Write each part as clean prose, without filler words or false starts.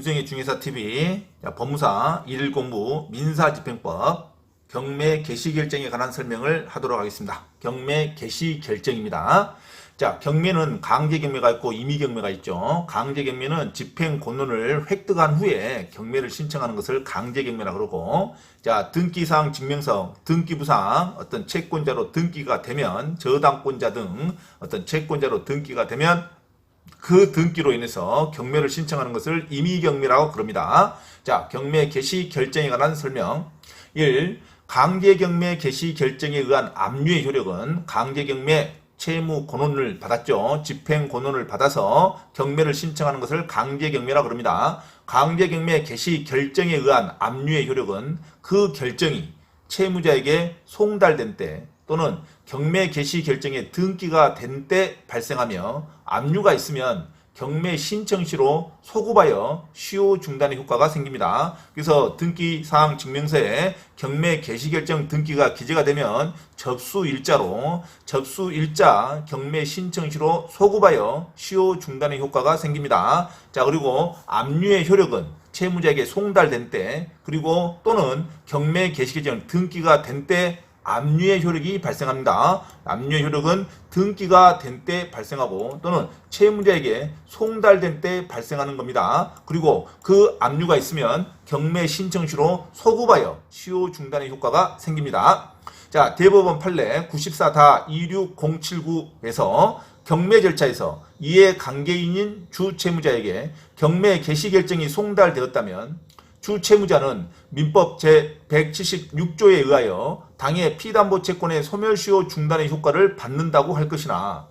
유정의 중개사TV 법무사 1일 공부 민사집행법 경매 개시 결정에 관한 설명을 하도록 하겠습니다. 경매 개시 결정입니다. 자, 경매는 강제 경매가 있고 임의 경매가 있죠. 강제 경매는 집행 권한을 획득한 후에 경매를 신청하는 것을 강제 경매라고 그러고, 자, 등기사항 증명서, 등기부사항 어떤 채권자로 등기가 되면, 저당권자 등 어떤 채권자로 등기가 되면 그 등기로 인해서 경매를 신청하는 것을 임의 경매라고 그럽니다. 자, 경매 개시 결정에 관한 설명. 1. 강제 경매 개시 결정에 의한 압류의 효력은 강제 경매 채무 권한을 받았죠. 집행 권한을 받아서 경매를 신청하는 것을 강제 경매라고 그럽니다. 강제 경매 개시 결정에 의한 압류의 효력은 그 결정이 채무자에게 송달된 때 또는 경매 개시 결정에 등기가 된 때 발생하며 압류가 있으면 경매 신청 시로 소급하여 시효 중단의 효과가 생깁니다. 그래서 등기사항 증명서에 경매 개시 결정 등기가 기재가 되면 접수일자로 접수일자 경매 신청 시로 소급하여 시효 중단의 효과가 생깁니다. 자, 그리고 압류의 효력은 채무자에게 송달된 때 그리고 또는 경매 개시 결정 등기가 된 때 압류의 효력이 발생합니다. 압류의 효력은 등기가 된 때 발생하고 또는 채무자에게 송달된 때 발생하는 겁니다. 그리고 그 압류가 있으면 경매 신청 시로 소급하여 시효 중단의 효과가 생깁니다. 자, 대법원 판례 94-26079에서 경매 절차에서 이해 관계인인 주 채무자에게 경매 개시 결정이 송달되었다면 주 채무자는 민법 제176조에 의하여 당해 피담보 채권의 소멸시효 중단의 효과를 받는다고 할 것이나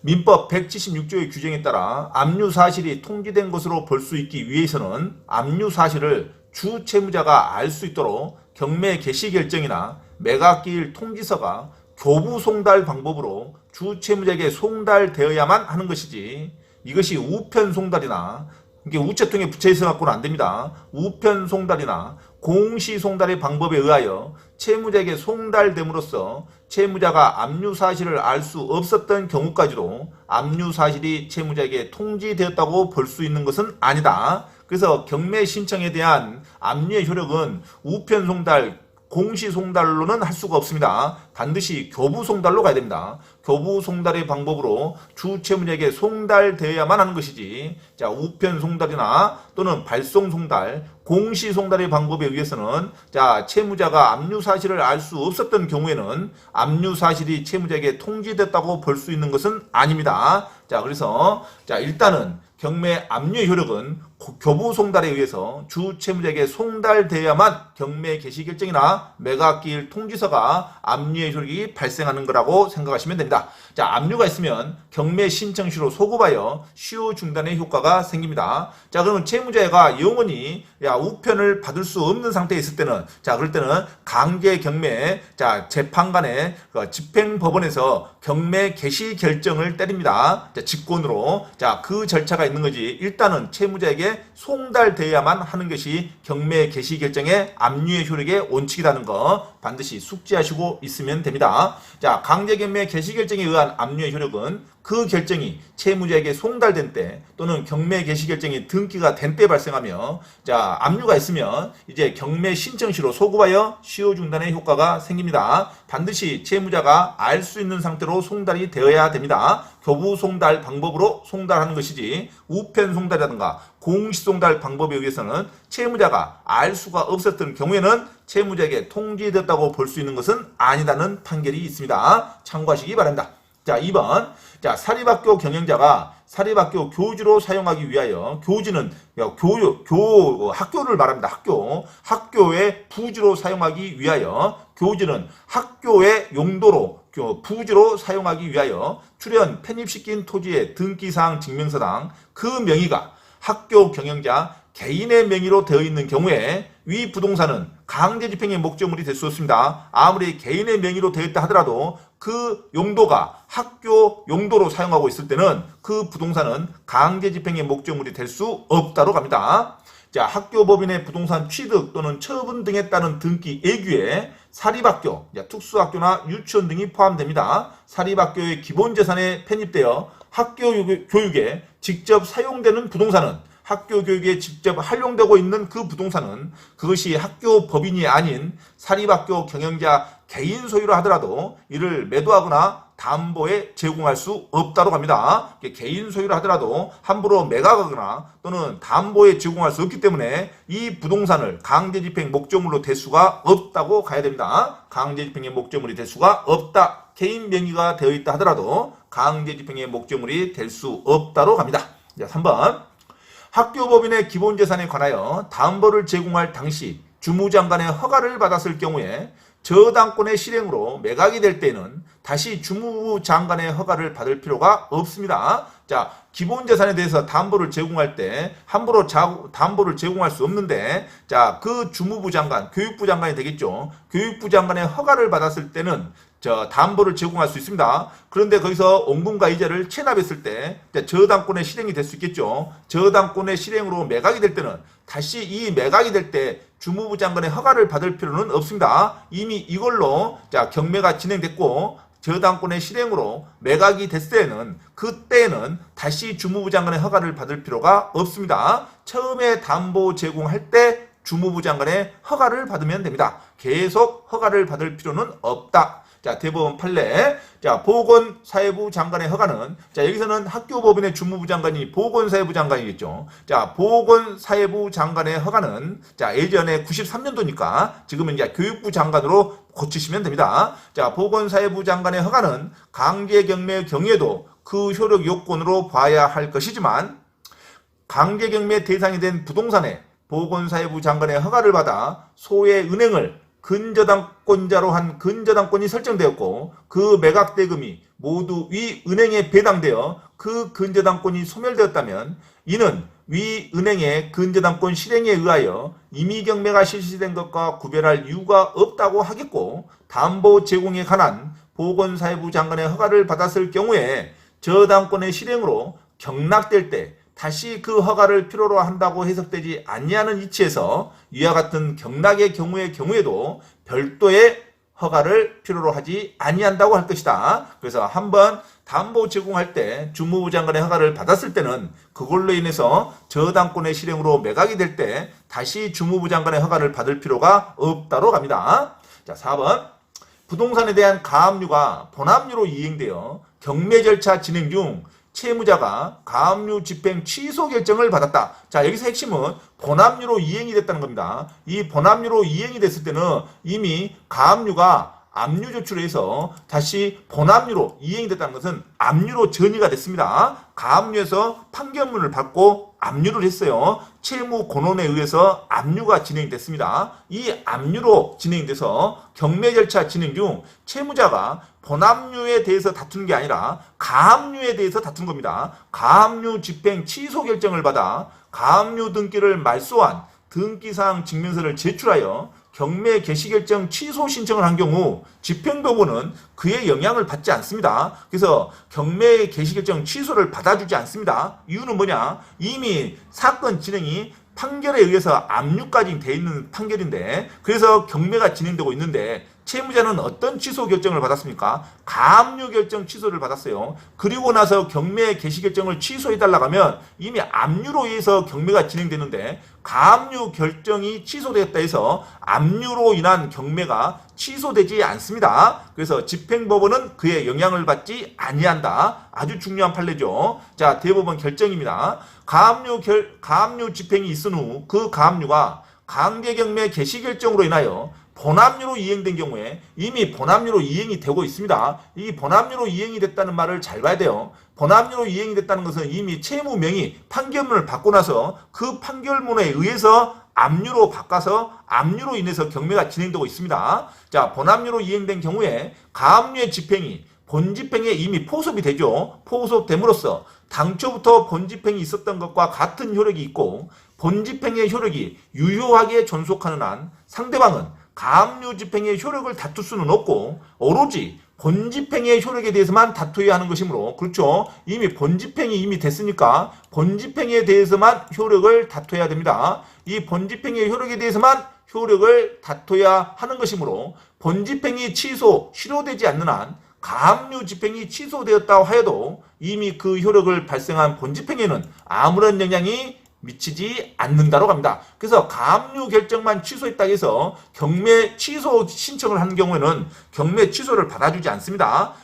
민법 176조의 규정에 따라 압류 사실이 통지된 것으로 볼 수 있기 위해서는 압류 사실을 주 채무자가 알 수 있도록 경매 개시 결정이나 매각기일 통지서가 교부 송달 방법으로 주 채무자에게 송달되어야만 하는 것이지, 이것이 우편 송달이나 이게 우체통에 붙여있어 갖고는 안 됩니다. 우편 송달이나 공시 송달의 방법에 의하여 채무자에게 송달됨으로써 채무자가 압류 사실을 알 수 없었던 경우까지도 압류 사실이 채무자에게 통지되었다고 볼 수 있는 것은 아니다. 그래서 경매 신청에 대한 압류의 효력은 우편 송달, 공시 송달로는 할 수가 없습니다. 반드시 교부 송달로 가야 됩니다. 교부 송달의 방법으로 주 채무자에게 송달되어야만 하는 것이지, 자, 우편 송달이나 또는 발송 송달, 공시 송달의 방법에 의해서는 자, 채무자가 압류 사실을 알 수 없었던 경우에는 압류 사실이 채무자에게 통지됐다고 볼 수 있는 것은 아닙니다. 자, 그래서 자, 일단은 경매 압류의 효력은 교부 송달에 의해서 주 채무자에게 송달되어야만 경매 개시 결정이나 매각기일 통지서가 압류의 효력이 발생하는 거라고 생각하시면 됩니다. 자, 압류가 있으면 경매 신청 시로 소급하여 시효 중단의 효과가 생깁니다. 자, 그러면 채무자가 영원히 우편을 받을 수 없는 상태에 있을 때는, 자, 그럴 때는 강제 경매, 자, 재판관의 집행법원에서 경매 개시 결정을 때립니다. 자, 직권으로. 자, 그 절차가 있는 거지. 일단은 채무자에게 송달되어야만 하는 것이 경매 개시 결정의 압류의 효력의 원칙이라는 거 반드시 숙지하시고 있으면 됩니다. 자, 강제 경매 개시 결정에 의한 압류의 효력은 그 결정이 채무자에게 송달된 때 또는 경매 개시 결정이 등기가 된 때 발생하며, 자, 압류가 있으면 이제 경매 신청 시로 소급하여 시효 중단의 효과가 생깁니다. 반드시 채무자가 알 수 있는 상태로 송달이 되어야 됩니다. 교부 송달 방법으로 송달하는 것이지 우편 송달이라든가 공시 송달 방법에 의해서는 채무자가 알 수가 없었던 경우에는 채무자에게 통지됐다고 볼 수 있는 것은 아니다는 판결이 있습니다. 참고하시기 바랍니다. 자, 2번. 자, 사립학교 경영자가 사립학교 교주로 사용하기 위하여, 교지는 학교를 말합니다. 학교의 부지로 사용하기 위하여, 교지는 학교의 용도로 부지로 사용하기 위하여 출연 편입시킨 토지의 등기사항 증명서당 그 명의가 학교 경영자 개인의 명의로 되어 있는 경우에 위 부동산은 강제 집행의 목적물이 될 수 없습니다. 아무리 개인의 명의로 되어 있다 하더라도 그 용도가 학교 용도로 사용하고 있을 때는 그 부동산은 강제 집행의 목적물이 될 수 없다로 갑니다. 자, 학교법인의 부동산 취득 또는 처분 등에 따른 등기 예규에 사립학교, 특수학교나 유치원 등이 포함됩니다. 사립학교의 기본재산에 편입되어 학교 교육에 직접 사용되는 부동산은 학교 교육에 직접 활용되고 있는 그 부동산은 그것이 학교 법인이 아닌 사립학교 경영자 개인 소유라 하더라도 이를 매도하거나 담보에 제공할 수 없다고 합니다. 개인 소유라 하더라도 함부로 매각하거나 또는 담보에 제공할 수 없기 때문에 이 부동산을 강제집행 목적물로 댈 수가 없다고 가야 됩니다. 강제집행의 목적물이 될 수가 없다. 개인 명의가 되어 있다 하더라도 강제집행의 목적물이 될 수 없다로 갑니다. 자, 3번. 학교법인의 기본재산에 관하여 담보를 제공할 당시 주무장관의 허가를 받았을 경우에 저당권의 실행으로 매각이 될 때는 다시 주무부 장관의 허가를 받을 필요가 없습니다. 자, 기본재산에 대해서 담보를 제공할 때 함부로 담보를 제공할 수 없는데, 자, 그 주무부 장관, 교육부 장관이 되겠죠. 교육부 장관의 허가를 받았을 때는 담보를 제공할 수 있습니다. 그런데 거기서 원금과 이자를 체납했을 때 저당권의 실행이 될 수 있겠죠. 저당권의 실행으로 매각이 될 때는 다시 이 매각이 될 때 주무부 장관의 허가를 받을 필요는 없습니다. 이미 이걸로 경매가 진행됐고 저당권의 실행으로 매각이 됐을 때는 그때는 다시 주무부 장관의 허가를 받을 필요가 없습니다. 처음에 담보 제공할 때 주무부 장관의 허가를 받으면 됩니다. 계속 허가를 받을 필요는 없다. 자, 대법원 판례. 자, 보건사회부 장관의 허가는, 자, 여기서는 학교법인의 주무부 장관이 보건사회부 장관이겠죠. 자, 보건사회부 장관의 허가는, 자, 예전에 93년도니까 지금은 이제 교육부 장관으로 고치시면 됩니다. 자, 보건사회부 장관의 허가는 강제경매의 경우에도 그 효력 요건으로 봐야 할 것이지만, 강제경매 대상이 된 부동산에 보건사회부 장관의 허가를 받아 소의 은행을 근저당권자로 한 근저당권이 설정되었고 그 매각 대금이 모두 위 은행에 배당되어 그 근저당권이 소멸되었다면 이는 위 은행의 근저당권 실행에 의하여 임의경매가 실시된 것과 구별할 이유가 없다고 하겠고, 담보 제공에 관한 보건사회부 장관의 허가를 받았을 경우에 저당권의 실행으로 경락될 때 다시 그 허가를 필요로 한다고 해석되지 아니하는 이치에서 이와 같은 경락의 경우에도 별도의 허가를 필요로 하지 아니한다고 할 것이다. 그래서 한번 담보 제공할 때 주무부 장관의 허가를 받았을 때는 그걸로 인해서 저당권의 실행으로 매각이 될 때 다시 주무부 장관의 허가를 받을 필요가 없다로 갑니다. 자, 4번. 부동산에 대한 가압류가 본압류로 이행되어 경매 절차 진행 중 채무자가 가압류 집행 취소 결정을 받았다. 자, 여기서 핵심은 본압류로 이행이 됐다는 겁니다. 이 본압류로 이행이 됐을 때는 이미 가압류가 압류 조치해서 다시 본압류로 이행이 됐다는 것은 압류로 전이가 됐습니다. 가압류에서 판결문을 받고 압류를 했어요. 채무 권원에 의해서 압류가 진행됐습니다. 이 압류로 진행돼서 경매 절차 진행 중 채무자가 본압류에 대해서 다투는 게 아니라 가압류에 대해서 다투는 겁니다. 가압류 집행 취소 결정을 받아 가압류 등기를 말소한 등기사항 증명서를 제출하여 경매 개시결정 취소 신청을 한 경우 집행법원은 그의 영향을 받지 않습니다. 그래서 경매 개시결정 취소를 받아주지 않습니다. 이유는 뭐냐? 이미 사건 진행이 판결에 의해서 압류까지 돼 있는 판결인데, 그래서 경매가 진행되고 있는데 채무자는 어떤 취소 결정을 받았습니까? 가압류 결정 취소를 받았어요. 그리고 나서 경매 개시 결정을 취소해달라고 하면 이미 압류로 의해서 경매가 진행되는데 가압류 결정이 취소되었다 해서 압류로 인한 경매가 취소되지 않습니다. 그래서 집행법원은 그의 영향을 받지 아니한다. 아주 중요한 판례죠. 자, 대법원 결정입니다. 가압류 집행이 있은 후 그 가압류가 강제경매 개시결정으로 인하여 본압류로 이행된 경우에 이미 본압류로 이행이 되고 있습니다. 이 본압류로 이행이 됐다는 말을 잘 봐야 돼요. 본압류로 이행이 됐다는 것은 이미 채무명의 판결문을 받고 나서 그 판결문에 의해서 압류로 바꿔서 압류로 인해서 경매가 진행되고 있습니다. 자, 본압류로 이행된 경우에 가압류의 집행이 본집행에 이미 포섭이 되죠. 포섭됨으로써 당초부터 본집행이 있었던 것과 같은 효력이 있고 본집행의 효력이 유효하게 존속하는 한 상대방은 가압류 집행의 효력을 다툴 수는 없고 오로지 본집행의 효력에 대해서만 다투어야 하는 것이므로, 그렇죠. 이미 본집행이 이미 됐으니까 본집행에 대해서만 효력을 다투어야 됩니다. 이 본집행의 효력에 대해서만 효력을 다투어야 하는 것이므로 본집행이 실효되지 않는 한 가압류 집행이 취소되었다고 하여도 이미 그 효력을 발생한 본집행에는 아무런 영향이 미치지 않는다로 갑니다. 그래서 가압류 결정만 취소했다고 해서 경매 취소 신청을 하는 경우에는 경매 취소를 받아주지 않습니다.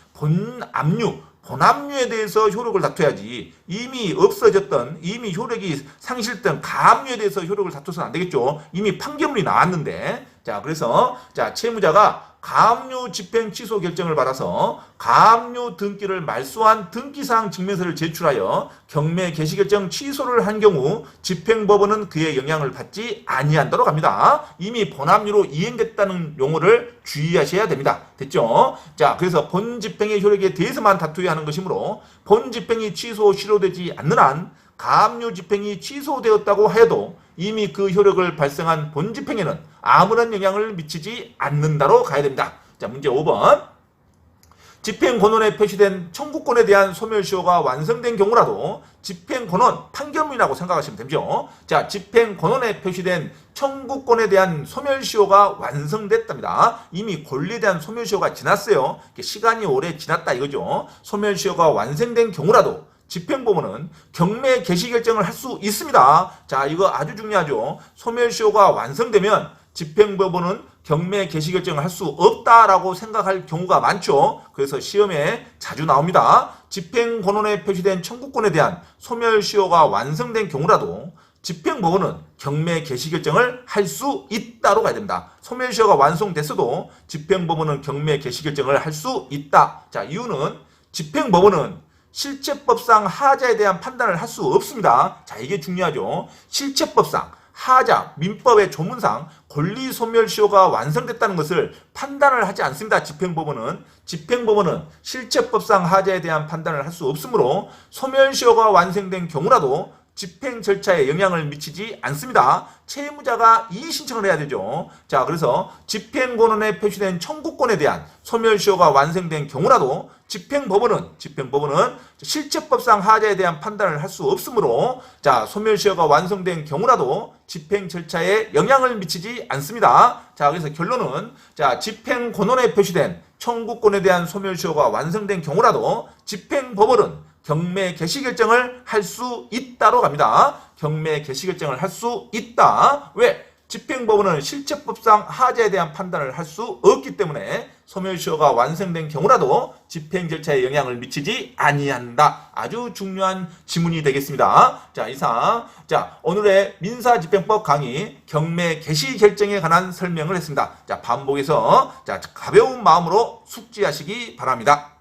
본압류에 대해서 효력을 다퉈야지 이미 없어졌던 이미 효력이 상실된 가압류에 대해서 효력을 다투서는 안 되겠죠. 이미 판결문이 나왔는데 자 그래서 자 채무자가 가압류 집행 취소 결정을 받아서 가압류 등기를 말소한 등기사항 증명서를 제출하여 경매 개시 결정 취소를 한 경우 집행법원은 그의 영향을 받지 아니한다로 갑니다. 이미 본압류로 이행됐다는 용어를 주의하셔야 됩니다. 됐죠? 자 그래서 본집행의 효력에 대해서만 다투어야 하는 것이므로 본집행이 취소 실효되지 않는 한 가압류 집행이 취소되었다고 하여도 이미 그 효력을 발생한 본집행에는 아무런 영향을 미치지 않는다로 가야 됩니다. 자 문제 5번 집행권원에 표시된 청구권에 대한 소멸시효가 완성된 경우라도 집행권원 판결문이라고 생각하시면 되죠. 자 집행권원에 표시된 청구권에 대한 소멸시효가 완성됐답니다. 이미 권리에 대한 소멸시효가 지났어요. 시간이 오래 지났다 이거죠. 소멸시효가 완성된 경우라도 집행법원은 경매 개시 결정을 할 수 있습니다. 자 이거 아주 중요하죠. 소멸시효가 완성되면 집행법원은 경매 개시 결정을 할 수 없다라고 생각할 경우가 많죠. 그래서 시험에 자주 나옵니다. 집행권원에 표시된 청구권에 대한 소멸시효가 완성된 경우라도 집행법원은 경매 개시 결정을 할 수 있다로 가야 됩니다. 소멸시효가 완성됐어도 집행법원은 경매 개시 결정을 할 수 있다. 자 이유는 집행법원은 실체법상 하자에 대한 판단을 할 수 없습니다. 자 이게 중요하죠. 실체법상 하자, 민법의 조문상 권리소멸시효가 완성됐다는 것을 판단을 하지 않습니다. 집행법원은 실체법상 하자에 대한 판단을 할 수 없으므로 소멸시효가 완성된 경우라도 집행 절차에 영향을 미치지 않습니다. 채무자가 이의 신청을 해야 되죠. 자, 그래서 집행권원에 표시된 청구권에 대한 소멸시효가 완성된 경우라도 집행법원은 실체법상 하자에 대한 판단을 할 수 없으므로 자, 소멸시효가 완성된 경우라도 집행 절차에 영향을 미치지 않습니다. 자, 그래서 결론은 자, 집행권원에 표시된 청구권에 대한 소멸시효가 완성된 경우라도 집행법원은 경매 개시 결정을 할 수 있다로 갑니다. 경매 개시 결정을 할 수 있다. 왜? 집행법원은 실체법상 하자에 대한 판단을 할 수 없기 때문에 소멸시효가 완성된 경우라도 집행 절차에 영향을 미치지 아니한다. 아주 중요한 지문이 되겠습니다. 자, 이상 오늘의 민사집행법 강의 경매 개시 결정에 관한 설명을 했습니다. 자, 반복해서 가벼운 마음으로 숙지하시기 바랍니다.